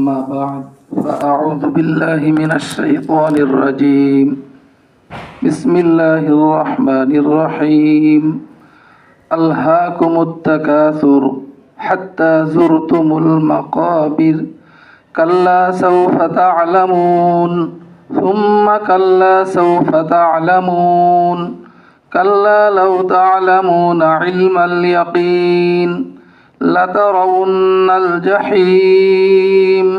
أما بعد فأعوذ بالله من الشيطان الرجيم بسم الله الرحمن الرحيم ألهاكم التكاثر حتى زرتم المقابر كلا سوف تعلمون ثم كلا سوف تعلمون كلا لو تعلمون علم اليقين لترون الجحيم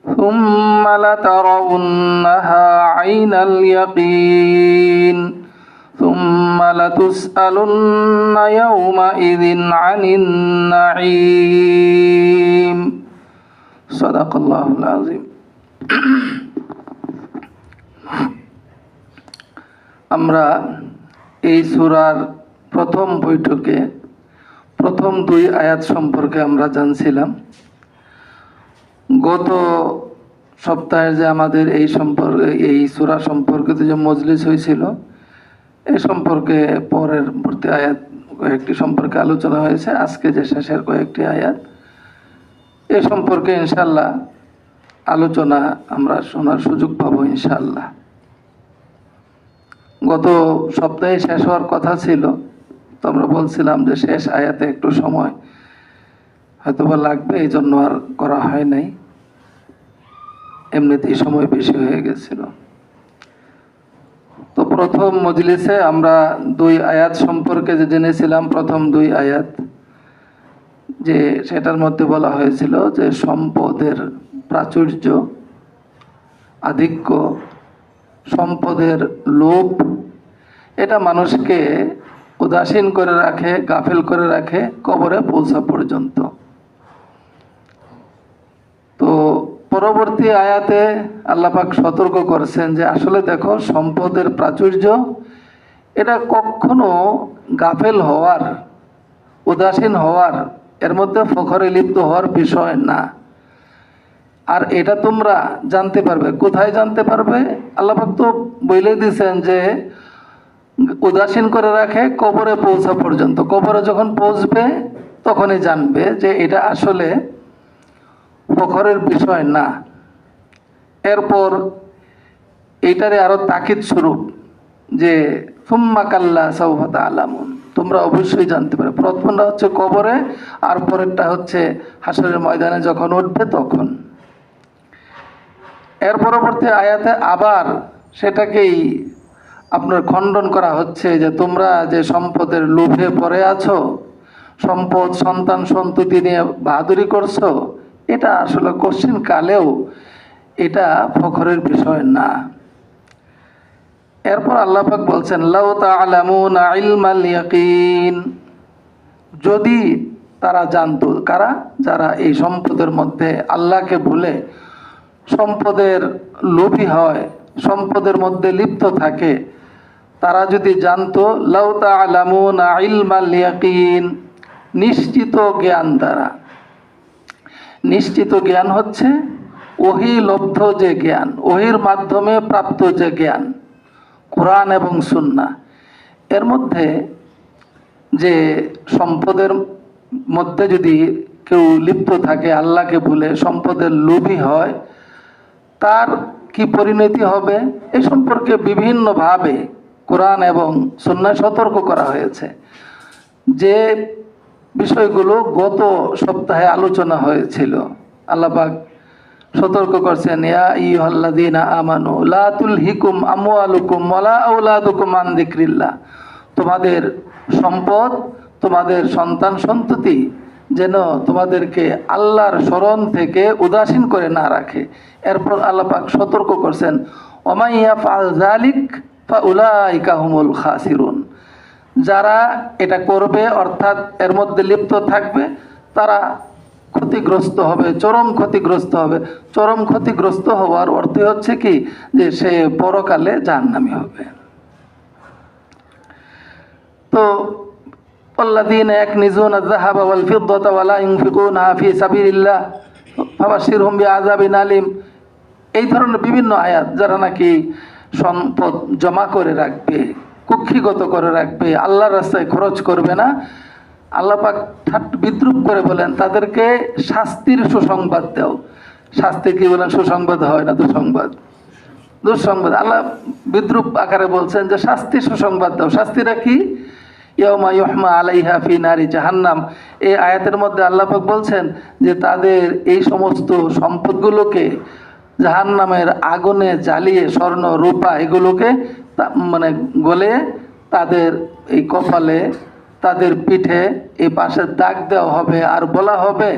ثم لترونها عين اليقين ثم لتسألن يومئذ عن النعيم صدق الله العظيم আমরা এই সূরার প্রথম বৈঠকে প্রথম দুই আয়াত সম্পর্কে আমরা জানছিলাম। গত সপ্তাহে যে আমাদের এই সূরা সম্পর্কিত যে মজলিস হয়েছিল, এই সম্পর্কে পরবর্তী আয়াত কয়েকটি সম্পর্কে আলোচনা হয়েছে। আজকে যে শেষের কয়েকটি আয়াত, এ সম্পর্কে ইনশাআল্লাহ আলোচনা আমরা শোনার সুযোগ পাবো ইনশাআল্লাহ। গত সপ্তাহে শেষ হওয়ার কথা ছিল, তো আমরা বলছিলাম যে শেষ আয়াতে একটু সময় হয়তোবা লাগবে, এই জন্য আর করা হয় নাই। এমনিতেই সময় বেশি হয়ে গেছিল। তো প্রথম মজলিসে আমরা দুই আয়াত সম্পর্কে যে জেনেছিলাম, প্রথম দুই আয়াত যে সেটার মধ্যে বলা হয়েছিল যে সম্পদের প্রাচুর্য, আধিক্য, সম্পদের লোভ, এটা মানুষকে উদাসীন করে রাখে, গাফেল করে রাখে কবরে পৌঁছা পর্যন্ত। তো পরবর্তী আয়াতে আল্লাহ পাক সতর্ক করছেন যে আসলে দেখো, সম্পদের প্রাচুর্য এটা কখনো গাফেল হওয়ার, উদাসীন হওয়ার, এর মধ্যে ফখরে লিপ্ত হওয়ার বিষয় না। আর এটা তোমরা জানতে পারবে, কোথায় জানতে পারবে? আল্লাহ পাক তো বলে দিয়েছেন যে উদাসীন করে রাখে কবরে পৌঁছা পর্যন্ত। কবরে যখন পৌঁছবে তখনই জানবে যে এটা আসলে ফখরের বিষয় না। এরপর এইটারে আরো তাকিদ স্বরূপ যে সুম্মা কাল্লা সাউফা তা'লামুন, তোমরা অবশ্যই জানতে পারবে। প্রথমটা হচ্ছে কবরে, আর পরেরটা হচ্ছে হাসরের ময়দানে যখন উঠবে তখন। এর পরবর্তী আয়াতে আবার সেটাকেই আপনার খণ্ডন করা হচ্ছে যে তোমরা যে সম্পদের লোভে পড়ে আছো, সম্পদ, সন্তান সন্ততি নিয়ে বাহাদুরি করছো, এটা আসলে কোশ্চিন কালেও এটা ফখরের বিষয় না। এরপর আল্লাহ পাক বলছেন লাউ তা'লামুনা ইলমাল ইয়াকিন, যদি তারা জানতো, কারা? যারা এই সম্পদের মধ্যে আল্লাহকে ভুলে সম্পদের লোভী হয়, সম্পদের মধ্যে লিপ্ত থাকে, তারা যদি জানতো, লাউ তা'লামুনা ইলমাল ইয়াকিন, নিশ্চিত জ্ঞান দ্বারা। নিশ্চিত জ্ঞান হচ্ছে ওহী লব্ধ যে জ্ঞান, ওহীর মাধ্যমে প্রাপ্ত যে জ্ঞান, কোরআন এবং সুন্নাহ। এর মধ্যে যে সম্পদের মধ্যে যদি কেউ লিপ্ত থাকে, আল্লাহকে ভুলে সম্পদের লোভী হয়, তার কি পরিণতি হবে এ সম্পর্কে বিভিন্নভাবে কোরআন এবং সুন্নাহ সতর্ক করা হয়েছে। যে বিষয়গুলো গত সপ্তাহে আলোচনা হয়েছিল, আল্লাহ পাক সতর্ক করছেন, ইয়া আইয়ুহাল্লাযীনা আমানু লা তুলহিকুম আমওয়ালুকুম ওয়ালা আওলাদুকুম আন যিকরিল্লাহ, তোমাদের সম্পদ, তোমাদের সন্তান সন্ততি যেন তোমাদেরকে আল্লাহর স্মরণ থেকে উদাসীন করে না রাখে। এরপর আল্লাহ পাক সতর্ক করছেন, ওয়া মান ইয়াফআল যালিক ফাউলাইকা হুমুল খাসিরুন, যারা এটা করবে অর্থাৎ এর মধ্যে লিপ্ত থাকবে, তারা ক্ষতিগ্রস্ত হবে, চরম ক্ষতিগ্রস্ত হবে। চরম ক্ষতিগ্রস্ত হওয়ার অর্থ হচ্ছে কি, যে সে পরকালে জাহান্নামী হবে। তো আল্লাযীনা ইয়াকনিজুনা আয-যাহাবা ওয়াল ফিদ্দাতা ওয়া লা ইউনফিকুনাহা ফি সাবিলিল্লাহ ফাবাশশিরহুম বিআযাবিন আলীম, এই ধরনের বিভিন্ন আয়াত, যারা নাকি সম্পদ জমা করে রাখবে, কক্ষিগত করে রাখবে, আল্লাহর রাস্তায় খরচ করবে না, আল্লাহ পাক বিদ্রুপ করে বলেন তাদেরকে শাস্তির সুসংবাদ দাও। শাস্তি কি বলেন? সুসংবাদ হয় না দুঃসংবাদ? দুঃসংবাদ। আল্লাহ বিদ্রুপ আকারে বলছেন যে শাস্তি সুসংবাদ দাও। শাস্তিটা কি? ইয়াউমা ইউহমা আলাইহা ফি নারি জাহান্নাম। এই আয়াতের মধ্যে আল্লাহ পাক বলছেন যে তাদের এই সমস্ত সম্পদগুলোকে জাহান্নামের আগুনে জ্বালিয়ে, স্বর্ণ রূপা এগুলোকে মানে গলে তাদের এই কপালে, তাদের পিঠে এই পাশে দাগ দেওয়া হবে, আর বলা হবে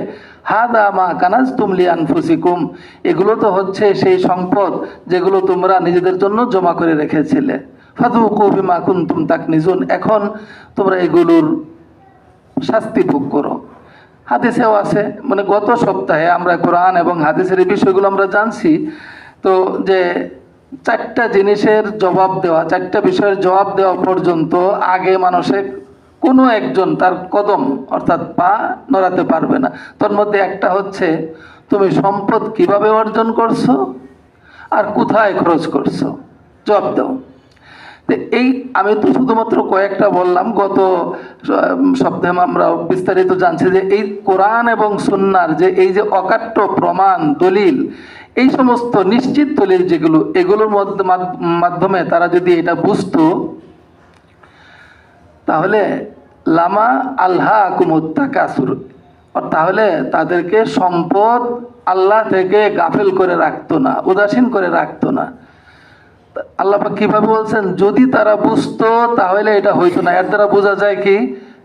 হাদা মা কানাজতুম লিআনফুসিকুম, এগুলো তো হচ্ছে সেই সম্পদ যেগুলো তোমরা নিজেদের জন্য জমা করে রেখেছিলে। ফাযুকু বিমা কুনতুম তাকনিজুন, এখন তোমরা এগুলোর শাস্তি ভোগ করো। হাদিসেও আছে, মানে গত সপ্তাহে আমরা কোরআন এবং হাদিসের এই বিষয়গুলো আমরা জানছি। তো যে চারটা জিনিসের জবাব দেওয়া, চারটা বিষয়ের জবাব দেওয়া পর্যন্ত আগে মানুষের কোনো একজন তার কদম অর্থাৎ পা নড়াতে পারবে না। তোর মধ্যে একটা হচ্ছে তুমি সম্পদ কিভাবে অর্জন করছো আর কোথায় খরচ করছো, জবাব দাও। এই আমি তো শুধুমাত্র কয়েকটা বললাম। গত সপ্তাহে আমরা বিস্তারিত জানছি যে এই কোরআন এবং সুন্নাহর যে এই যে অকাট্য প্রমাণ দলিল, এই সমস্ত নিশ্চিত দলিল যেগুলো, এগুলোর মাধ্যমে তারা যদি এটা বুঝতো, তাহলে লামা আল্লাহ কুমুত্তাকাসুর, তাহলে তাদেরকে সম্পদ আল্লাহ থেকে গাফিল করে রাখতো না, উদাসীন করে রাখতো না। আল্লাহ পাক কিভাবে বলছেন? যদি তারা বুঝতো তাহলে এটা হইতো না। এর দ্বারা বোঝা যায় কি?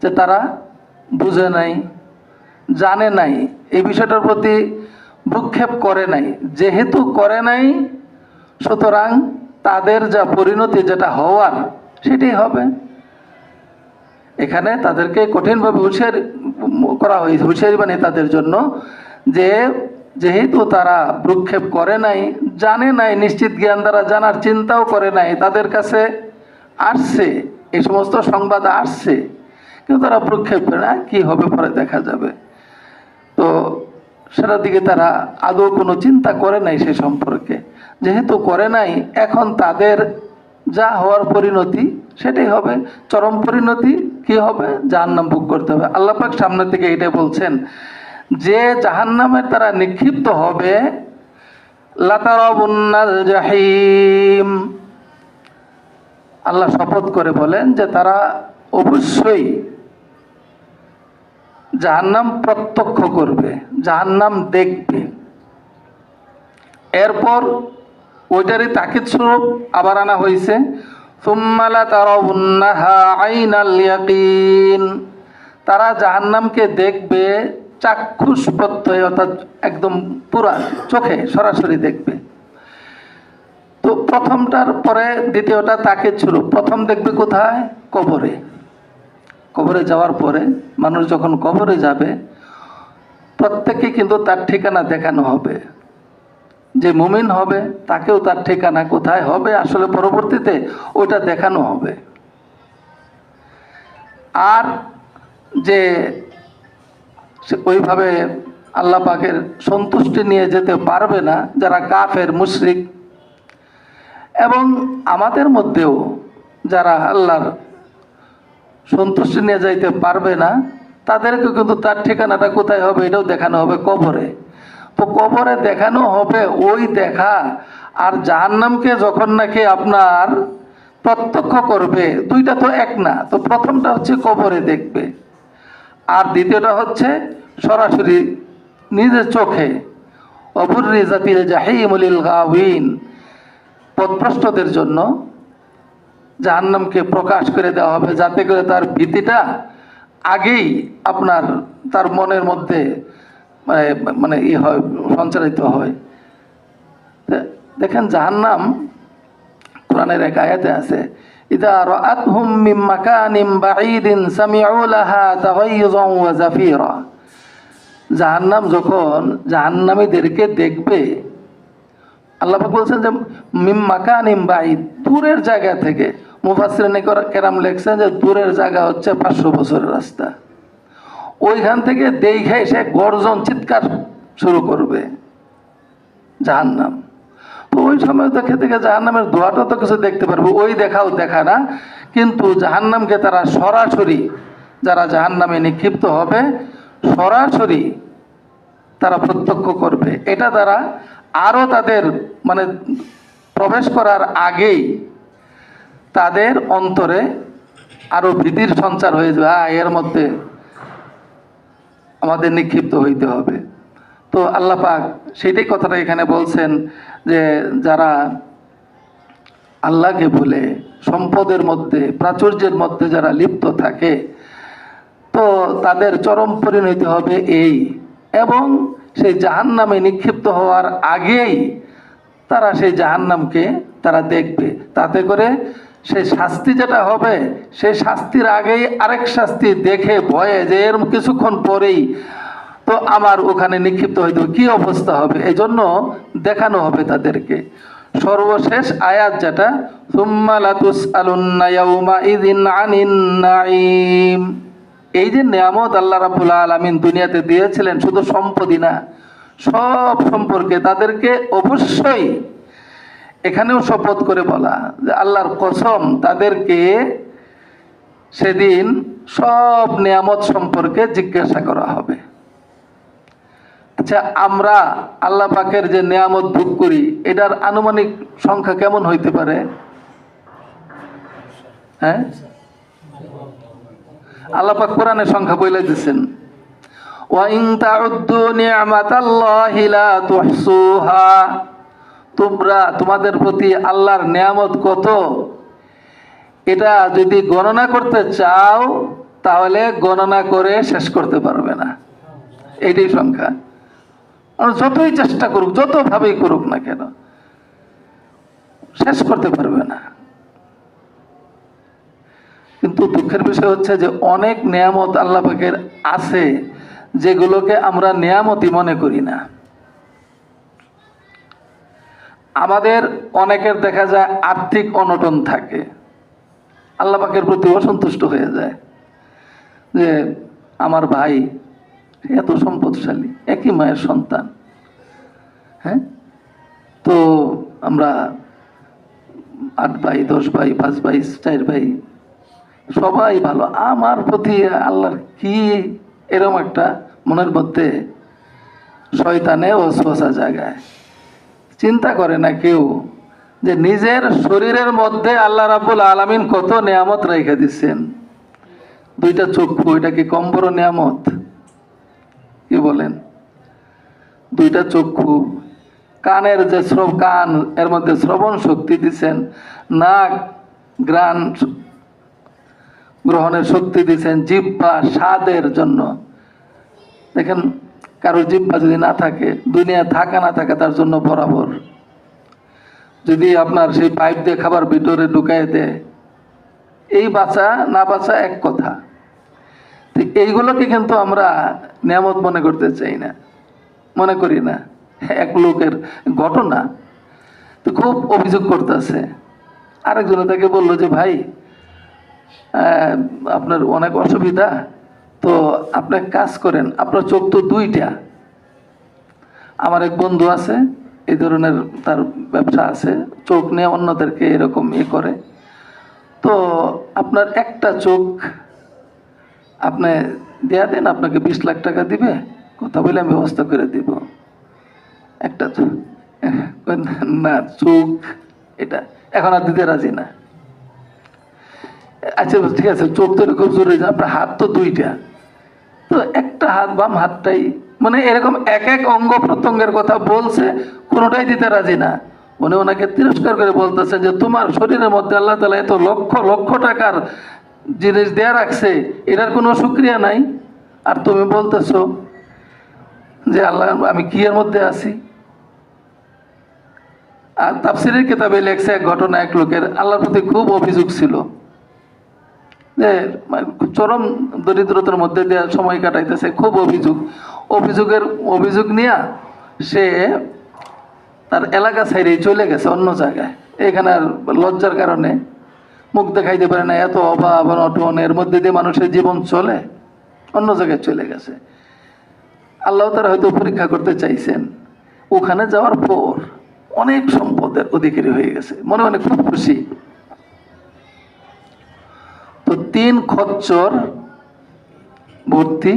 যে তারা বুঝে নাই, জানে নাই, এই বিষয়টার প্রতি ভ্রুক্ষেপ করে নাই। যেহেতু করে নাই, সুতরাং তাদের যা পরিণতি, যেটা হওয়ার সেটাই হবে। এখানে তাদেরকে কঠিনভাবে হুঁশিয়ার করা হয়েছে, হুঁশিয়ারি বানিয়ে তাদের জন্য, যে যেহেতু তারা ভ্রুক্ষেপ করে নাই, জানে নাই, নিশ্চিত জ্ঞান দ্বারা জানার চিন্তাও করে নাই, তাদের কাছে আসছে এই সমস্ত সংবাদ আসছে, কিন্তু তারা ভ্রুক্ষেপ করে না, কি হবে পরে দেখা যাবে। তো সেটার দিকে তারা আদৌ কোনো চিন্তা করে নাই সে সম্পর্কে। যেহেতু করে নাই, এখন তাদের যা হওয়ার পরিণতি সেটাই হবে। চরম পরিণতি কি হবে? জাহান্নাম ভোগ করতে হবে। আল্লাহ পাক সামনে থেকে এটা বলছেন যে জাহান্নামের তারা নিক্ষিপ্ত হবে। লাতারাবুন্নাল জাহিম, আল্লাহ শপথ করে বলেন যে তারা অবশ্যই জাহান্নাম প্রত্যক্ষ করবে, জাহান্নাম দেখবে। এরপর ওইটারই তাকিদ স্বরূপ আবার আনা হয়েছে সুম্মা লাতারাউন্নাহা আইনাল ইয়াকিন, তারা জাহান্নামকে দেখবে চাক্ষুষ প্রত্যয়, অর্থাৎ একদম পুরা চোখে সরাসরি দেখবে। তো প্রথমটার পরে দ্বিতীয়টা তাকিদ স্বরূপ। প্রথম দেখবে কোথায়? কবরে। কবরে যাওয়ার পরে মানুষ যখন কবরে যাবে, প্রত্যেককে কিন্তু তার ঠিকানা দেখানো হবে। যে মুমিন হবে তাকেও তার ঠিকানা কোথায় হবে আসলে পরবর্তীতে ওটা দেখানো হবে। আর যে ওইভাবে আল্লাহ পাকের সন্তুষ্টি নিয়ে যেতে পারবে না, যারা কাফের মুশরিক, এবং আমাদের মধ্যেও যারা আল্লাহর সন্তুষ্টি নিয়ে যাইতে পারবে না, তাদেরকে কিন্তু তার ঠিকানাটা কোথায় হবে এটাও দেখানো হবে, কবরে। তো কবরে দেখানো হবে ওই দেখা, আর জাহান্নামকে যখন নাকি আপনার প্রত্যক্ষ করবে, দুইটা তো এক না। তো প্রথমটা হচ্ছে কবরে দেখবে, আর দ্বিতীয়টা হচ্ছে সরাসরি নিজের চোখে। অবুররিজাতিল জাহিম লিল গাওয়িন, পথভ্রষ্টদের জন্য জাহান্নামকে প্রকাশ করে দেওয়া হবে, যাতে করে তার ভীতিটা আগেই আপনার তার মনের মধ্যে মানে হয়, সঞ্চারিত হয়। দেখেন জাহান্নাম কোরআনের এক আয়াতে আছে, ইযা রাআতহুম মিন মাকানিন বাঈদিন সামিউ লাহা তাগাইয়ুযান ওয়া জাফীরা। জাহান্নাম যখন জাহান্নামীদেরকে দেখবে, আল্লাহ পাক বলছেন যে মিন মাকানিন বাঈদ, দূরের জায়গা থেকে। মুফাসসিরিনে কেরাম লেখছেন যে দূরের জায়গা হচ্ছে 500 বছরের রাস্তা। ওইখান থেকে দেখে এসে গর্জন, চিৎকার শুরু করবে জাহান্নাম। তো ওই সময় দেখে দেখে জাহান্নামের দোয়াটা তো কিছু দেখতে পারবে, ওই দেখাও দেখা না। কিন্তু জাহান্নামকে তারা সরাসরি, যারা জাহান্নামে নিক্ষিপ্ত হবে, সরাসরি তারা প্রত্যক্ষ করবে। এটা দ্বারা আরো তাদের মানে প্রবেশ করার আগেই তাদের অন্তরে আরো ভীতির সঞ্চার হয়ে যাবে, এর মধ্যে আমাদের নিক্ষিপ্ত হইতে হবে। তো আল্লাহ পাক সেটাই কথাটা এখানে বলছেন যে যারা আল্লাহকে ভুলে সম্পদের মধ্যে প্রাচুর্যের মধ্যে যারা লিপ্ত থাকে, তো তাদের চরম পরিণতি হবে এই, এবং সেই জাহান্নামে নিক্ষিপ্ত হওয়ার আগেই তারা সেই জাহান্নামকে তারা দেখবে। তাতে করে সেই শাস্তি যেটা হবে, সেই শাস্তির আগেই আরেক শাস্তি দেখে ভয়ে যে এর কিছুক্ষণ পরেই তো আমার ওখানে নিক্ষিপ্ত হইতে কি অবস্থা হবে, এই জন্য দেখানো হবে তাদেরকে। সর্বশেষ আয়াত যেটা সুম্মা লাতুসআলুন্না ইয়াউমাইযিন আনিন নাঈম, এই যে নিয়ামত আল্লাহ রাব্বুল আলামিন দুনিয়াতে দিয়েছিলেন, শুধু সম্পদই না, সব সম্পর্কে তাদেরকে অবশ্যই এখানেও শপথ করে বলা যে আল্লাহর কসম, তাদেরকে সেদিন সব নিয়ামত সম্পর্কে জিজ্ঞাসা করা হবে। আচ্ছা, আমরা আল্লাহ পাকের যে নিয়ামত ভোগ করি এটার আনুমানিক সংখ্যা কেমন হইতে পারে? হ্যাঁ, আল্লাহ পাক কোরআনে সংখ্যা বলে দিয়েছেন, ওয়া ইন তাউদ্দু নি'মাতাল্লাহি লা তুহসুহা, তোমরা তোমাদের প্রতি আল্লাহর নিয়ামত কত এটা যদি গণনা করতে চাও তাহলে গণনা করে শেষ করতে পারবে না। এইটাই সংখ্যা। যতই চেষ্টা করুক, যতভাবেই করুক না কেন, শেষ করতে পারবে না। কিন্তু দুঃখের বিষয় হচ্ছে যে অনেক নিয়ামত আল্লাহ পাকের আছে যেগুলোকে আমরা নিয়ামতই মনে করি না। আমাদের অনেকের দেখা যায় আর্থিক অনটন থাকে, আল্লাহ পাকের প্রতি অসন্তুষ্ট হয়ে যায় যে আমার ভাই এত সম্পদশালী, একই মায়ের সন্তান, হ্যাঁ, তো আমরা 8 ভাই 10 ভাই 5 ভাই 4 ভাই সবাই ভালো, আমার প্রতি আল্লাহর কি এরকম একটা মনের মধ্যে শয়তানে ওয়াসওয়াসা জাগায়। চিন্তা করে না কেউ যে নিজের শরীরের মধ্যে আল্লাহ রাব্বুল আলামিন কত নিয়ামত রেখে দিচ্ছেন। 2টা চক্ষু, এটা কি কম বড় নিয়ামত? কি বলেন? 2টা চক্ষু, কানের যে কান, এর মধ্যে শ্রবণ শক্তি দিচ্ছেন, নাক ঘ্রাণ গ্রহণের শক্তি দিচ্ছেন, জিহ্বা স্বাদের জন্য। দেখেন কারোর জিহ্বা যদি না থাকে, দুনিয়া থাকা না থাকে তার জন্য বরাবর। যদি আপনার সেই পাইপ দিয়ে খাবার ভিতরে ঢুকাই দেয়, এই বাঁচা না বাঁচা এক কথা। তো এইগুলোকে কিন্তু আমরা নিয়ামত মনে করতে চাই না, মনে করি না। এক লোকের ঘটনা, তো খুব অভিযোগ করতেছে, আরেকজনে তাকে বললো যে ভাই আপনার অনেক অসুবিধা, তো আপনি কাজ করেন, আপনার চোখ তো 2টা। আমার এক বন্ধু আছে, এই ধরনের তার ব্যবসা আছে, চোখ নিয়ে অন্যদেরকে এরকম করে, তো আপনার একটা চোখ আপনি দেয়া দেন, আপনাকে 20 লাখ টাকা দিবে, কথা বলে আমি ব্যবস্থা করে দিব। একটা চোখ না, চোখ এটা এখন আর দিতে রাজি না। আচ্ছা ঠিক আছে, চোখ তো খুব জরুরি, আপনার হাত তো 2টা, তো একটা হাত, বাম হাতটাই, মানে এরকম এক এক অঙ্গ প্রত্যঙ্গের কথা বলছে, কোনোটাই দিতে রাজি না। উনি ওনাকে তিরস্কার করে বলতেছে যে তোমার শরীরের মধ্যে আল্লাহ তাআলা এত লক্ষ লক্ষ টাকার জিনিস দেয়া রাখছে, এটার কোনো শুকরিয়া নাই, আর তুমি বলতেছো যে আল্লাহ আমি কি এর মধ্যে আছি। আর তাফসীরের কিতাবে লেখছে এক ঘটনা, এক লোকের আল্লাহর প্রতি খুব অভিযোগ ছিল, যে চরম দরিদ্রতার মধ্যে দিয়ে সময় কাটাইতেছে, খুব অভিযোগ নিয়ে সে তার এলাকা ছাইরে চলে গেছে অন্য জায়গায়। এখানে আর লজ্জার কারণে মুখ দেখাইতে পারে না, এত অভাব অনটন, এর মধ্যে দিয়ে মানুষের জীবন চলে, অন্য জায়গায় চলে গেছে। আল্লাহ তাআলা হয়তো পরীক্ষা করতে চাইছেন। ওখানে যাওয়ার পর অনেক সম্পদের অধিকারী হয়ে গেছে, মনে মনে খুব খুশি। তো 3 খচ্চর ভর্তি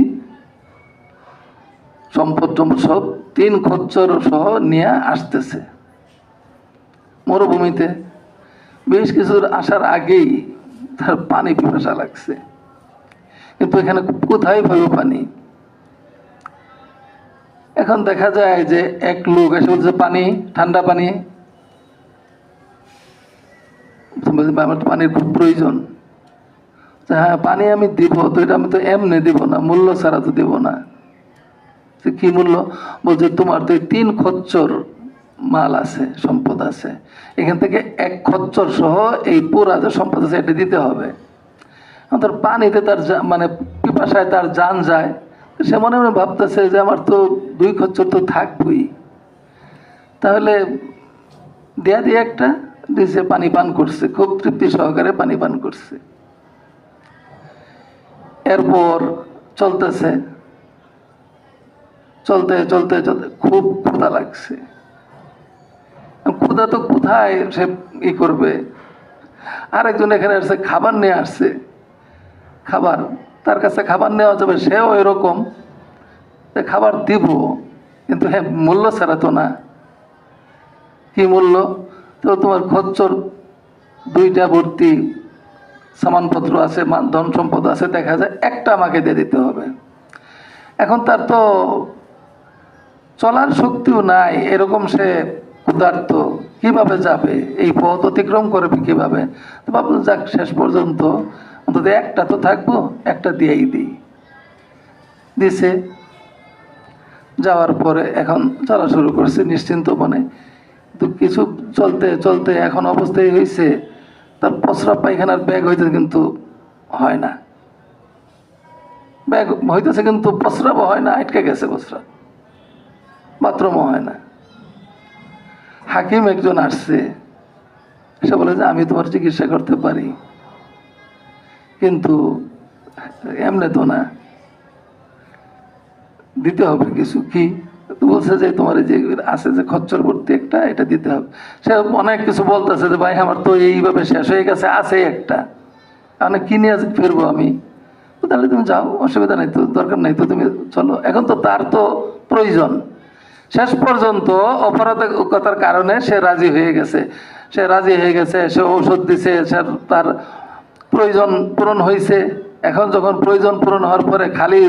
সম্পদ সব 3 খচ্চর সহ নিয়ে আসতেছে মরুভূমিতে। বেশ কিছু আসার আগেই তার পানি পিপাসা লাগছে, কিন্তু এখানে কোথায় পাবে পানি? এখন দেখা যায় যে এক লোক এসে বলছে পানি, ঠান্ডা পানি, আমার তো পানির খুব প্রয়োজন। হ্যাঁ পানি আমি দিব, তো এটা আমি তো এমনি দিব না, মূল্য ছাড়া তো দিব না। কি মূল্য? বলছে তোমার তো 3 খচ্চর মাল আছে, সম্পদ আছে, এখান থেকে 1 খচ্চর সহ এই পুরা যে সম্পদ আছে এটা দিতে হবে। তার পানিতে তার মানে পিপাসায় তার জান যায়, সে মনে মনে ভাবতেছে যে আমার তো 2 খচ্চর তো থাকবই, তাহলে দেয়া দিয়ে একটা দিছে, পানি পান করছে, খুব তৃপ্তি সহকারে পানি পান করছে। এরপর চলতেছে, চলতে চলতে চলতে খুব ক্ষুধা লাগছে। ক্ষুধা তো কোথায় সে ই করবে? আরেকজন এখানে আসছে, খাবার নিয়ে আসছে, খাবার তার কাছে খাবার নেওয়া যাবে, সেও এরকম খাবার দিব, কিন্তু হ্যাঁ মূল্য ছাড়া তো না। কি মূল্য? তো তোমার খচ্চর 2টা ভর্তি সামানপত্র আছে, ধন সম্পদ আছে, দেখা যায় একটা আমাকে দিয়ে দিতে হবে। এখন তার তো চলার শক্তিও নাই, এরকম সে ক্ষুধার্ত, কিভাবে যাবে? এই পথ অতিক্রম করবে কিভাবে? তো ভাবলো যাক শেষ পর্যন্ত অন্তত একটা তো থাকবো, একটা দিয়েই দিই। দিছে, যাওয়ার পরে এখন চলা শুরু করছে নিশ্চিন্ত মনে। তো কিছু চলতে চলতে এখন অবস্থায় হয়েছে তার প্রস্রাব পায়খানার ব্যাগ হইতেছে, কিন্তু হয় না। ব্যাগ হইতেছে কিন্তু প্রস্রাবও হয় না, আটকে গেছে প্রস্রাব, বাথরুমও হয় না। হাকিম একজন আসছে, সে বলে যে আমি তোমার চিকিৎসা করতে পারি, কিন্তু এমনি তো না, দিতে হবে কিছু। কি? বলছে যে তোমার যে আছে যে খচ্চর ভর্তি একটা, এটা দিতে হবে। সে অনেক কিছু বলতেছে যে ভাই আমার তো এইভাবে শেষ হয়ে গেছে, আছে একটা, মানে কি নিয়ে ফিরবো আমি? তাহলে তুমি যাও, অসুবিধা নেই তো, দরকার নেই তো, তুমি চলো। এখন তো তার তো প্রয়োজন। শেষ পর্যন্ত অপরাধকতার কারণে সে রাজি হয়ে গেছে, সে রাজি হয়ে গেছে, সে ঔষধ দিছে, সে তার প্রয়োজন পূরণ হয়েছে। এখন যখন প্রয়োজন পূরণ হওয়ার পরে খালি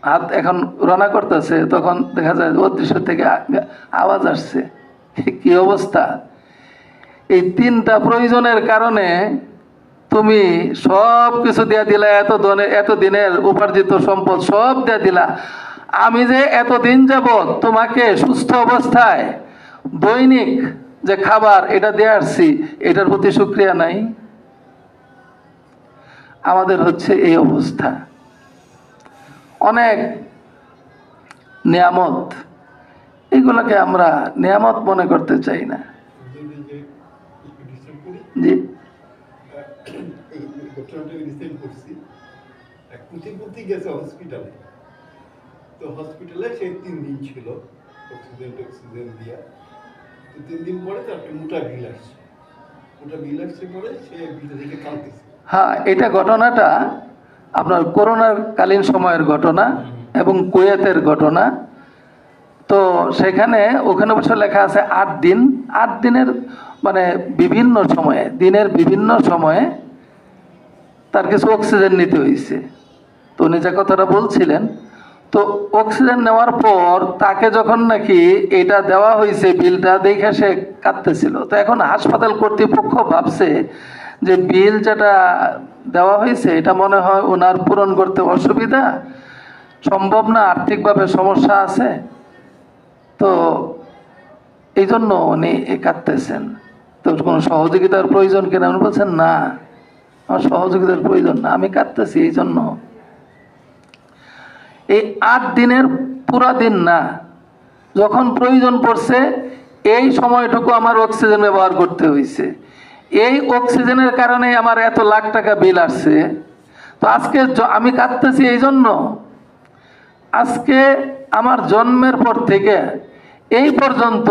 হাত এখন রওনা করতেছে, তখন দেখা যায় অদৃশ্য থেকে আওয়াজ আসছে। কি অবস্থা! এই 3টা প্রয়োজনের কারণে তুমি সব কিছু দিয়া দিলা, এত দিনের উপার্জিত সম্পদ সব দিয়া দিলা। আমি যে এতদিন যাবৎ তোমাকে সুস্থ অবস্থায় দৈনিক যে খাবার এটা দিয়ে আসছি, এটার প্রতি শুকরিয়া নাই? আমাদের হচ্ছে এই অবস্থা। অনেক নিয়ামত, এগুলোকে আমরা নিয়ামত মনে করতে চাই না। জি, হসপিটালে, তো হসপিটালে সে 3 দিন ছিল, অক্সিজেন দিয়া। তো 3 দিন পরে তার একটা মোটা বিল আসছে, পরে সে বিলটা দেখে কাঁদতেছে। হ্যাঁ, এটা ঘটনাটা আপনার করোনার কালীন সময়ের ঘটনা এবং কুয়েতের ঘটনা। তো সেখানে ওখানে বসে লেখা আছে 8 দিন, 8 দিনের মানে বিভিন্ন সময়ে, দিনের বিভিন্ন সময়ে তার কিছু অক্সিজেন নিতে হয়েছে। তো উনি যে কথাটা বলছিলেন, তো অক্সিজেন নেওয়ার পর তাকে যখন নাকি এটা দেওয়া হয়েছে, বিলটা দেখে সে কাঁদতেছিল। তো এখন হাসপাতাল কর্তৃপক্ষ ভাবছে যে বিল যেটা দেওয়া হয়েছে এটা মনে হয় ওনার পূরণ করতে অসুবিধা, সম্ভব না, আর্থিকভাবে সমস্যা আছে, তো এই জন্য উনি কাঁদতেছেন। তো কোনো সহযোগিতার প্রয়োজন কিনা? উনি বলছেন না, আমার সহযোগিতার প্রয়োজন না, আমি কাঁদতেছি এই জন্য। এই 8 দিনের পুরা দিন না, যখন প্রয়োজন পড়ছে এই সময়টুকু আমার অক্সিজেন ব্যবহার করতে হয়েছে, এই অক্সিজেনের কারণে আমার এত লাখ টাকা বিল আসছে। তো আজকে আমি কাঁদতেছি এই জন্য, আজকে আমার জন্মের পর থেকে এই পর্যন্ত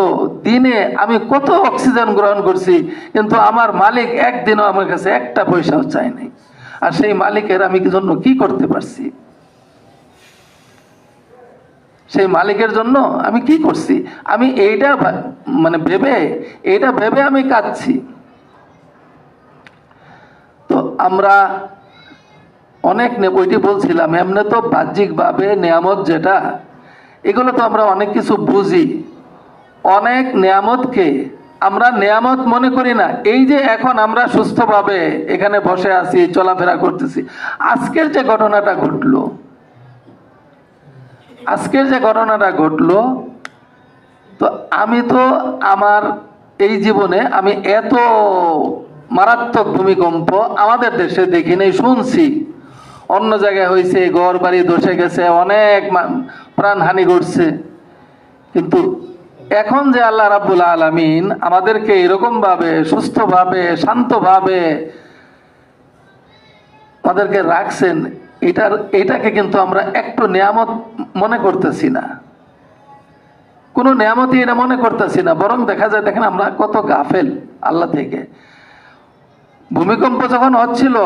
দিনে আমি কত অক্সিজেন গ্রহণ করছি, কিন্তু আমার মালিক একদিনও আমার কাছে একটা পয়সাও চায় নাই। আর সেই মালিকের আমি জন্য কি করতে পারছি? সেই মালিকের জন্য আমি কি করছি, আমি এইটা মানে এইটা ভেবে আমি কাঁদছি। তো আমরা অনেক ওইটি বলছিলাম, এমনি তো বাহ্যিকভাবে নিয়ামত যেটা, এগুলো তো আমরা অনেক কিছু বুঝি, অনেক নিয়ামতকে আমরা নিয়ামত মনে করি না। এই যে এখন আমরা সুস্থভাবে এখানে বসে আছি, চলাফেরা করতেছি, আজকের যে ঘটনাটা ঘটলো, তো আমি তো আমার এই জীবনে আমি এত মারাত্মক ভূমিকম্প আমাদের দেশে দেখি নাই, শুনছি অন্য জায়গায় হয়েছে, ঘর বাড়ি ধসে গেছে, অনেক প্রাণহানি ঘটছে। কিন্তু এখন যে আল্লাহ রাব্বুল আলামিন আমাদেরকে এরকমভাবে সুস্থভাবে শান্তভাবে আমাদেরকে রাখছেন, এটাকে কিন্তু আমরা একটু নিয়ামত মনে করতেছি না, কোনো নিয়ামতই এটা মনে করতেছি না। বরং দেখা যায়, দেখেন আমরা কত গাফেল আল্লাহ থেকে। ভূমিকম্প যখন হচ্ছিল,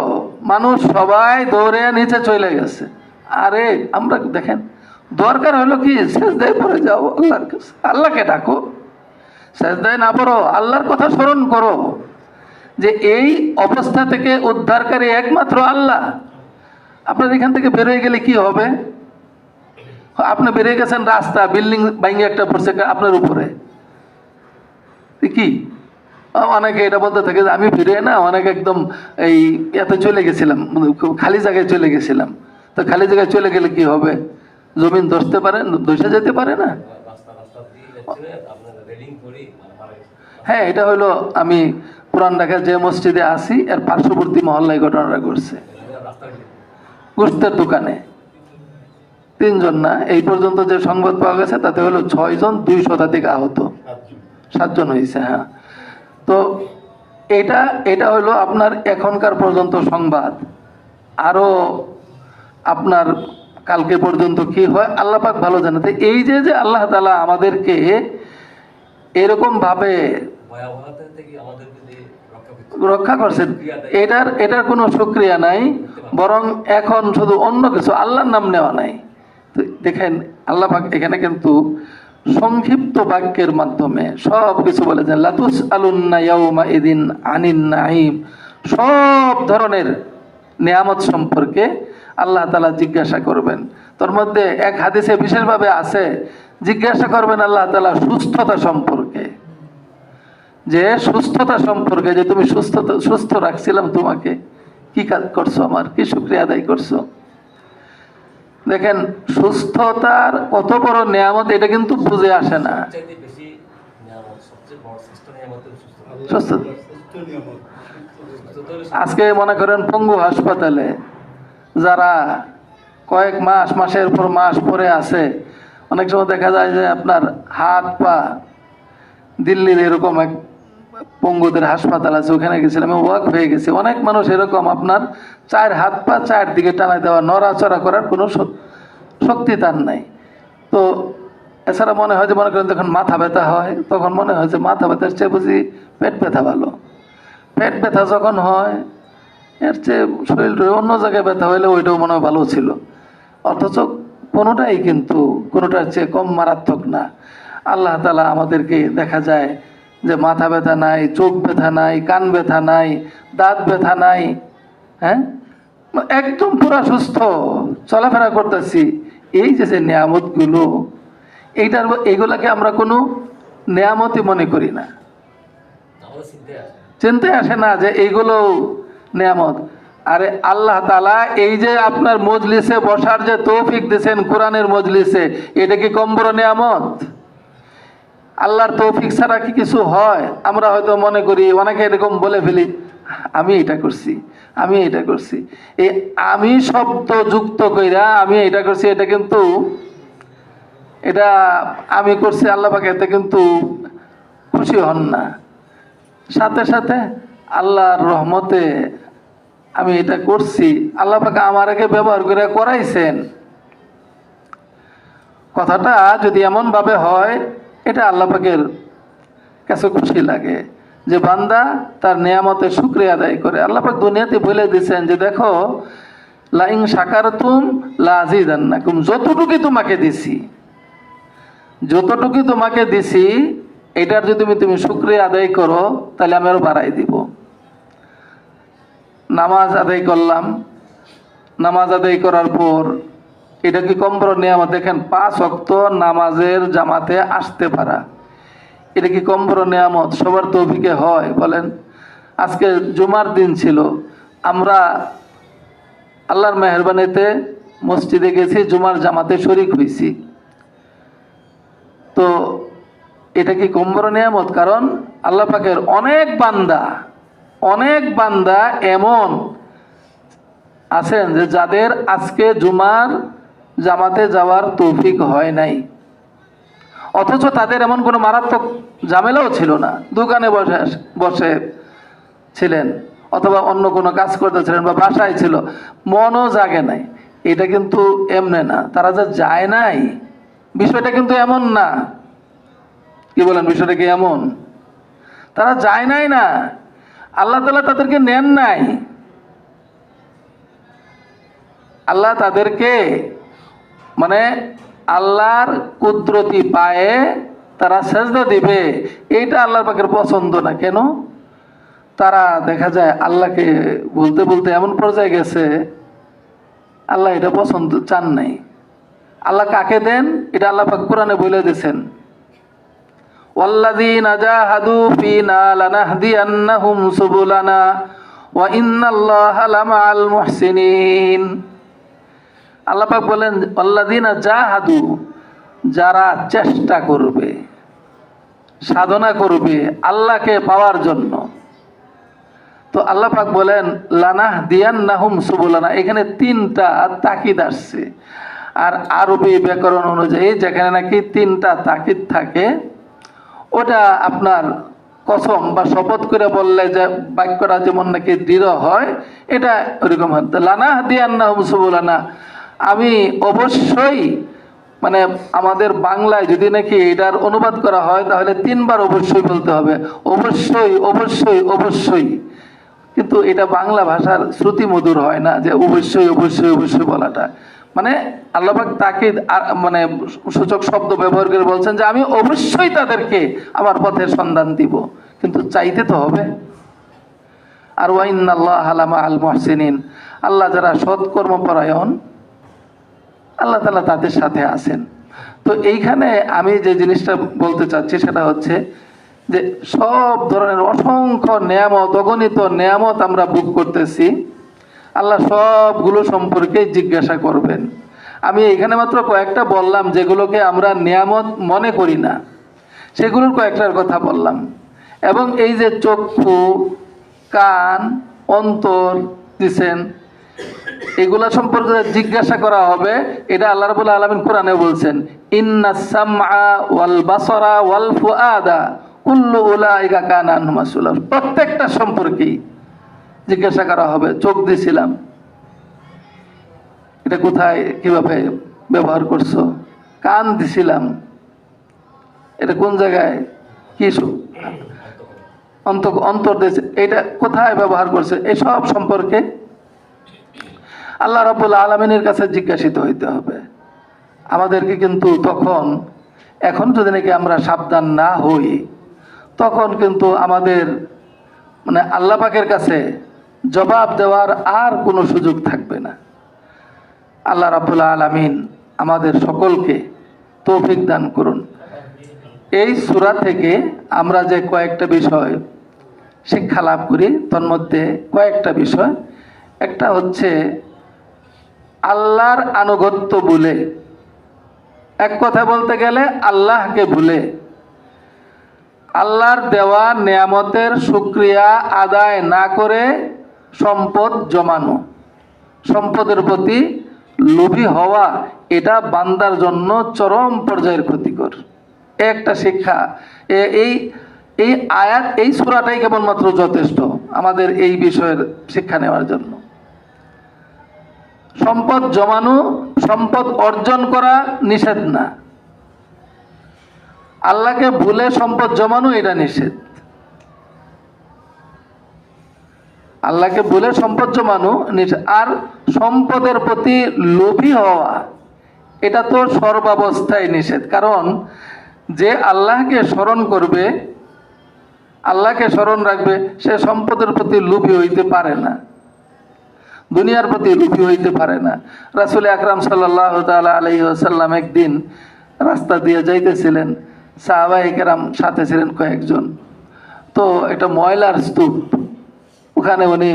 মানুষ সবাই দৌড়ে নিচে চলে গেছে। আরে আমরা দেখেন, দরকার হলো কি, সেজদায় পড়ে যাও আল্লাহর কাছে, আল্লাহকে ডাকো। সেজদায় না পড়ো, আল্লাহর কথা স্মরণ করো যে এই অবস্থা থেকে উদ্ধারকারী একমাত্র আল্লাহ। আপনার এখান থেকে বেরোয় গেলে কি হবে? আপনি বেরিয়ে গেছেন, রাস্তা বিল্ডিং ভাঙে একটা পড়ছে আপনার উপরে, কি অনেকে এটা বলতে থাকে যে আমি ফিরে না, অনেকে একদম এই এতে চলে গেছিলাম, খালি জায়গায় চলে গেছিলাম। তো খালি জায়গায় চলে গেলে কি হবে? জমিন ধসে যেতে পারে না? হ্যাঁ, এটা হলো আমি পুরান ঢাকার যে মসজিদে আসি এর পার্শ্ববর্তী মহল্লায় ঘটনাটা ঘটছে। গোস্তের দোকানে 3 জন না, এই পর্যন্ত যে সংবাদ পাওয়া গেছে তাতে হলো 6 জন, 2 শতাধিক আহত, 7 জন হয়েছে। হ্যাঁ, তো এটা হলো আপনার এখনকার পর্যন্ত সংবাদ। আরো আপনার কালকে পর্যন্ত কি হয় আল্লাহ পাক ভালো জানে। তো এই যে আল্লাহ তাআলা আমাদেরকে এরকম ভাবে রক্ষা করছেন, এটার কোনো শুকরিয়া নাই, বরং এখন শুধু অন্য কিছু আল্লাহর নাম নেওয়া নাই। তো দেখেন আল্লাহ পাক এখানে কিন্তু সংক্ষিপ্ত বাক্যের মাধ্যমে সব কিছু বলেছেন। লাতুস আলুন্না ইয়াউমা ইদিন আনিন নাঈম, সব ধরনের নিয়ামত সম্পর্কে আল্লাহ তাআলা জিজ্ঞাসা করবেন। তোর মধ্যে এক হাদিসে বিশেষভাবে আছে, জিজ্ঞাসা করবেন আল্লাহ তাআলা সুস্থতা সম্পর্কে, যে তুমি সুস্থ রাখছিলাম তোমাকে, কি কাজ করছো, আমার কি শুকরিয়া আদায় করছো। দেখেন সুস্থতার কত বড় নিয়ামত, এটা কিন্তু বুঝে আসে না। আজকে মনে করেন পঙ্গু হাসপাতালে যারা কয়েক মাসের পর মাস পরে আছে, অনেক সময় দেখা যায় যে আপনার হাত পা, দিল্লির এরকম এক পঙ্গুদের হাসপাতাল আছে, ওখানে গেছিলাম, আমি ওয়াক হয়ে গেছি। অনেক মানুষ এরকম আপনার 4 হাত পা 4 দিকে টানাই দেওয়া, নড়াচড়া করার কোনো শক্তি তার নাই। তো এছাড়া মনে করেন যখন মাথা ব্যথা হয়, তখন মনে হয় যে মাথা ব্যথার চেয়ে বুঝি পেট ব্যথা ভালো। পেট ব্যথা যখন হয়, এর চেয়ে শরীর অন্য জায়গায় ব্যথা হইলে ওইটাও মনে হয় ভালো ছিল। অথচ কোনোটাই কিন্তু কোনোটার চেয়ে কম মারাত্মক না। আল্লাহ তাআলা আমাদেরকে দেখা যায় যে মাথা ব্যথা নাই, চোখ ব্যথা নাই, কান ব্যথা নাই, দাঁত ব্যথা নাই, হ্যাঁ, একদম পুরা সুস্থ চলাফেরা করতেছি। এই যে নিয়ামতগুলো, এইগুলাকে আমরা কোনো নিয়ামতই মনে করি না, চিনতে আসে না যে এইগুলো নিয়ামত। আরে আল্লাহ তাআলা এই যে আপনার মজলিসে বসার যে তৌফিক দিয়েছেন, কোরআনের মজলিসে, এটা কি কম বড় নিয়ামত? আল্লাহর তৌফিক ছাড়া কি কিছু হয়? আমরা হয়তো মনে করি, অনেকে এরকম বলে ফেলি, আমি এটা করছি, আমি এটা করছি। এই আমি শব্দ যুক্ত কইরা আমি এটা করছি, এটা কিন্তু এটা আমি করছি, আল্লাহ পাক এতে কিন্তু খুশি হন না। সাথে সাথে আল্লাহর রহমতে আমি এটা করছি, আল্লাহ পাক আমাকে ব্যবহার করে করাইছেন। কথাটা যদি এমন ভাবে হয়, এটা আল্লাহ পাকের কাছে খুশি লাগে যে বান্দা তার নিয়ামতের শুকরিয়া আদায় করে। আল্লাহ পাক দুনিয়াতে বলে দিয়েছেন যে দেখো, লাইন শাকারতুম লাযিদান্নাকুম, যতটুকু তোমাকে দিছি যতটুকু তোমাকে দিছি এটার যদি তুমি শুকরিয়া আদায় করো তাহলে আমি আরো বাড়াই দিব। নামাজ আদায় করলাম, নামাজ আদায় করার পর এটা কি কম বড় নিয়ামত? দেখেন 5 ওয়াক্ত নামাজের জামাতে আসতে পারা, এটা কি কম বড় নিয়ামত? সবার তৌফিকে হয় বলেন? আজকে জুমার দিন ছিল, আমরা আল্লাহর মেহেরবানিতে মসজিদে গেছি, জুমার জামাতে শরীক হয়েছি। তো এটা কি কম বড় নিয়ামত? কারণ আল্লাহ পাকের অনেক বান্দা এমন আছেন যে যাদের আজকে জুমার জামাতে যাওয়ার তৌফিক হয় নাই, অথচ তাদের এমন কোনো মারাত্মক ঝামেলাও ছিল না, দোকানে বসে ছিলেন অথবা অন্য কোনো কাজ করতেছিলেন বা বাসায় ছিল, মনও জাগে নাই। এটা কিন্তু এমনে না, তারা যে যায় নাই বিষয়টা কিন্তু এমন না। কি বলেন, বিষয়টা কি এমন? তারা যায় নাই না, আল্লাহ তাআলা তাদেরকে নেন নাই। আল্লাহ তাদেরকে মানে আল্লাহর কুদরতি পায়ে তারা সেজদা দিবে, এইটা আল্লাহর পাকের পছন্দ না। কেন? তারা দেখা যায় আল্লাহকে বলতে বলতে এমন পর্যায়ে গেছে, আল্লাহ এটা পছন্দ চান নাই। আল্লাহ কাকে দেন এটা আল্লাহ পাক কোরআনে বলে দিয়েছেন, ওয়াল্লাযীনা জাহাদু ফীনা লানাহদিয়ান্নাহুম সুবুলানা ওয়া ইন্নাল্লাহা লামাআল মুহসিনিন। আল্লাহ পাক বলেন ওয়াল্লাযীনা জাহাদু, যারা চেষ্টা করবে, সাধনা করবে আল্লাহকে পাওয়ার জন্য। তো আল্লাহ পাক বলেন লানাহদিয়ান্নাহুম সুবুলানা, এখানে 3টা তাকিদ আসছে। আর আরবি ব্যাকরণ অনুযায়ী যেখানে নাকি 3টা তাকিদ থাকে, ওটা আপনার কসম বা শপথ করে বললে যে বাক্যটা যেমন নাকি দৃঢ় হয়, এটা ওরকম হয়। লানাহদিয়ান্নাহুম সুবুলানা, আমি অবশ্যই, মানে আমাদের বাংলায় যদি নাকি এটার অনুবাদ করা হয় তাহলে 3বার অবশ্যই বলতে হবে, অবশ্যই অবশ্যই অবশ্যই। কিন্তু এটা বাংলা ভাষার শ্রুতি মধুর হয় না যে অবশ্যই অবশ্যই অবশ্যই বলাটা। মানে আল্লাহ পাক তাকিদ মানে সূচক শব্দ ব্যবহার করে বলছেন যে আমি অবশ্যই তাদেরকে আমার পথের সন্ধান দিব, কিন্তু চাইতে তো হবে। আর ওয়া ইন্নাল্লাহা লামাআল মুহসিনিন, আল্লাহ যারা সৎকর্মপরায়ণ আল্লাহ তাআলা তাদের সাথে আছেন। তো এইখানে আমি যে জিনিসটা বলতে চাচ্ছি সেটা হচ্ছে যে সব ধরনের অসংখ্য নেয়ামত, অগণিত নেয়ামত আমরা ভোগ করতেছি, আল্লাহ সবগুলো সম্পর্কে জিজ্ঞাসা করবেন। আমি এখানে মাত্র কয়েকটা বললাম যেগুলোকে আমরা নেয়ামত মনে করি না, সেগুলোর কয়েকটার কথা বললাম। এবং এই যে চক্ষু, কান, অন্তর দিছেন, এগুলা সম্পর্কে জিজ্ঞাসা করা হবে, এটা আল্লাহ রাব্বুল আলামিন কোরআনে বলছেন ইন্নাস সামআ ওয়াল বাসারা ওয়াল ফুআদা কুল্লু উলাইকা কানা আনহু মাসউলা। প্রত্যেকটা সম্পর্কেই জিজ্ঞাসা করা হবে। চোখ দিছিলাম, এটা কোথায় কিভাবে ব্যবহার করছো? কান দিছিলাম, এটা কোন জায়গায় কি অন্তর দিয়েছে, এটা কোথায় ব্যবহার করছে? এসব সম্পর্কে আল্লাহ রাব্বুল আলামিনের কাছে জিজ্ঞাসিত হইতে হবে আমাদেরকে। কিন্তু তখন, এখন যদি নাকি আমরা সাবধান না হই, তখন কিন্তু আমাদের মানে আল্লাহ পাকের কাছে জবাব দেওয়ার আর কোনো সুযোগ থাকবে না। আল্লাহ রাব্বুল আলামিন আমাদের সকলকে তৌফিক দান করুন। এই সূরা থেকে আমরা যে কয়েকটা বিষয় শিক্ষা লাভ করি, তার মধ্যে কয়েকটা বিষয়, একটা হচ্ছে আল্লাহর আনুগত্য ভুলে, এক কথা বলতে গেলে আল্লাহকে ভুলে আল্লাহর দেওয়া নেয়ামতের শুকরিয়া আদায় না করে সম্পদ জমানো, সম্পদের প্রতি লোভী হওয়া, এটা বান্দার জন্য চরম পর্যায়ের ক্ষতিকর। একটা শিক্ষা, এই আয়াত, এই সূরাটাই কেবলমাত্র যথেষ্ট আমাদের এই বিষয়ের শিক্ষা নেওয়ার জন্য। সম্পদ জমানো, সম্পদ অর্জন করা নিষেধ না, আল্লাহকে ভুলে সম্পদ জমানো এটা নিষেধ। আল্লাহকে ভুলে সম্পদ জমানো নিষেধ। আর সম্পদের প্রতি লোভী হওয়া, এটা তো সর্বাবস্থায় নিষেধ। কারণ যে আল্লাহকে স্মরণ করবে, আল্লাহকে স্মরণ রাখবে, সে সম্পদের প্রতি লোভী হইতে পারে না, দুনিয়ার প্রতি লোভী হইতে পারে না। রাসূল আকরাম সাল্লাল্লাহু তাআলা আলাইহি ওয়াসাল্লাম একদিন রাস্তা দিয়ে যাইতেছিলেন, সাহাবায়ে কেরাম সাথে ছিলেন কয়েকজন। তো একটা ময়লার স্তূপ, ওখানে উনি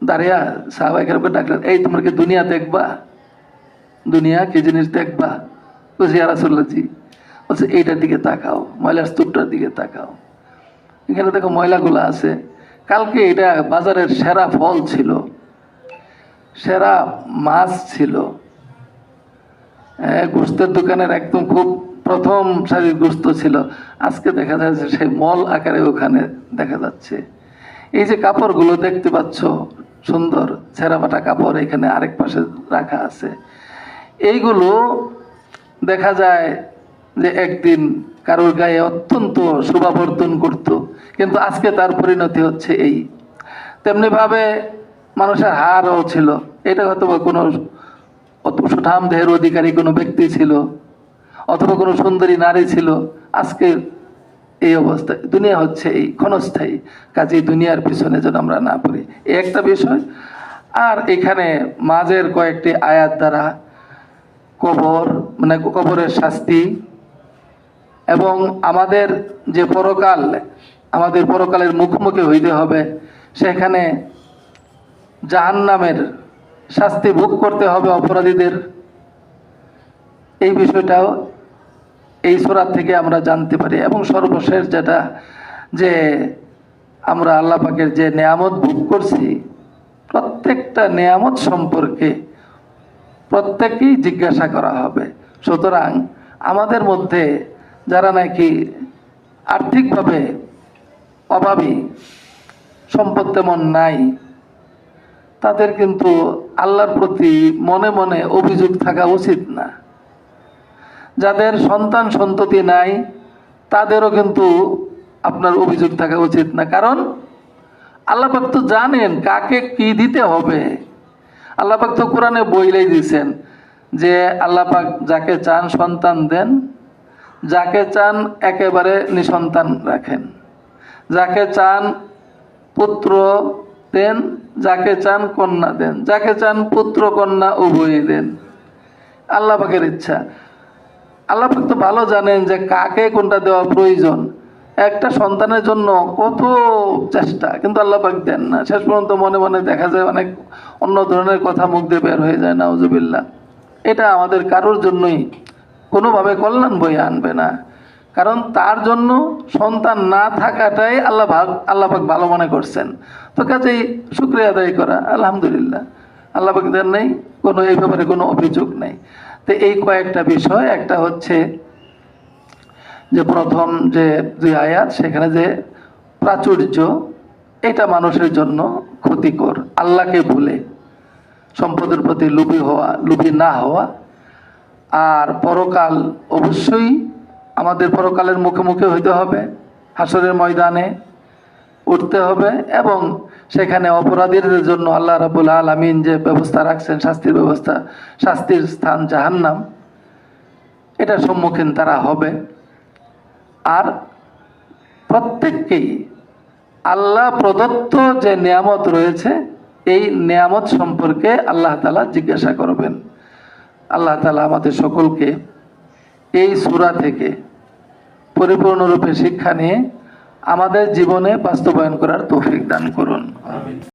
দাঁড়িয়ে সাহাবায়ে কেরামকে ডাকলেন, এই তোমরা কি দুনিয়া দেখবা, দুনিয়া কি জিনিস দেখবা? বলছি ইয়া রাসূলুল্লাহ জি। বলছে এইটার দিকে তাকাও, ময়লার স্তূপটার দিকে তাকাও, এখানে দেখো ময়লাগুলো আছে। কালকে এটা বাজারের সেরা ফল ছিল, সেরা মাছ ছিল, গোস্তের দোকানের একদম খুব প্রথম সারির গোস্ত ছিল, আজকে দেখা যাচ্ছে সেই মল আকারে ওখানে দেখা যাচ্ছে। এই যে কাপড়গুলো দেখতে পাচ্ছ, সুন্দর ছেঁড়াফাটা কাপড় এখানে আরেক পাশে রাখা আছে, এইগুলো দেখা যায় যে একদিন কারোর গায়ে অত্যন্ত শোভাবর্ধন করত, কিন্তু আজকে তার পরিণতি হচ্ছে এই। তেমনিভাবে মানুষের হারও ছিল, এটা হয়তো বা কোনো সুঠাম দেহের অধিকারী কোনো ব্যক্তি ছিল, অথবা কোনো সুন্দরী নারী ছিল, আজকে এই অবস্থায়। দুনিয়া হচ্ছে এই ক্ষণস্থায়ী, কাজেই দুনিয়ার পিছনে যেন আমরা না পড়ি, এই একটা বিষয়। আর এখানে মাঝের কয়েকটি আয়াত দ্বারা কবর, মানে কবরের শাস্তি, এবং আমাদের যে পরকাল, আমাদের পরকালের মুখোমুখি হইতে হবে, সেখানে জাহান্নামের শাস্তি ভোগ করতে হবে অপরাধীদের, এই বিষয়টাও এই সূরা থেকে আমরা জানতে পারি। এবং সর্বশেষ যেটা, যে আমরা আল্লাহ পাকের যে নেয়ামত ভোগ করছি, প্রত্যেকটা নেয়ামত সম্পর্কে প্রত্যেককেই জিজ্ঞাসা করা হবে। সুতরাং আমাদের মধ্যে যারা নাকি আর্থিকভাবে অভাবী, সম্পদ তেমন নাই, তাদের কিন্তু আল্লাহর প্রতি মনে মনে অভিযোগ থাকা উচিত না। যাদের সন্তান সন্ততি নাই, তাদেরও কিন্তু আপনার অভিযোগ থাকা উচিত না, কারণ আল্লাহ পাক তো জানেন কাকে কি দিতে হবে। আল্লাহ পাক তো কোরআনে বইলেই দিয়েছেন যে আল্লাহ পাক যাকে চান সন্তান দেন, যাকে চান একেবারে নিঃসন্তান রাখেন, যাকে চান পুত্র দেন, যাকে চান কন্যা দেন, যাকে চান পুত্র কন্যা উভয়ই দেন। আল্লাহ পাকের ইচ্ছা। আল্লাহ পাক তো ভালো জানেন যে কাকে কোনটা দেওয়া প্রয়োজন। একটা সন্তানের জন্য কত চেষ্টা, কিন্তু আল্লাহ পাক দেন না। শেষ পর্যন্ত মনে মনে দেখা যায় অনেক অন্য ধরনের কথা মুখ দিয়ে বের হয়ে যায়, নাউজুবিল্লাহ। এটা আমাদের কারোর জন্যই কোনোভাবে কল্যাণ বয়ে আনবে না, কারণ তার জন্য সন্তান না থাকাটাই আল্লাহ পাক ভালো মনে করছেন। তো কাজেই শুকরিয়া আদায় করা, আলহামদুলিল্লাহ, আল্লাহ পাক দেন নেই, কোনো এই ব্যাপারে কোনো অভিযোগ নেই। তো এই কয়েকটা বিষয়, একটা হচ্ছে যে প্রথম যে দুই আয়াত, সেখানে যে প্রাচুর্য, এটা মানুষের জন্য ক্ষতিকর, আল্লাহকে ভুলে সম্পদের প্রতি লোভী না হওয়া। আর পরকাল, অবশ্যই আমাদের পরকালের মুখে হইতে হবে, হাসরের ময়দানে উঠতে হবে, এবং সেখানে অপরাধীদের জন্য আল্লাহ রাব্বুল আলামিন যে ব্যবস্থা রাখছেন, শাস্তির ব্যবস্থা, শাস্তির স্থান জাহান্নাম, এটার সম্মুখীন তারা হবে। আর প্রত্যেককেই আল্লাহ প্রদত্ত যে নেয়ামত রয়েছে, এই নেয়ামত সম্পর্কে আল্লাহ তাআলা জিজ্ঞাসা করবেন। আল্লাহ তাআলা আমাদের সকলকে এই সূরা থেকে পরিপূর্ণরূপে শিক্ষা নিয়ে আমাদের জীবনে বাস্তবায়ন করার তৌফিক দান করুন।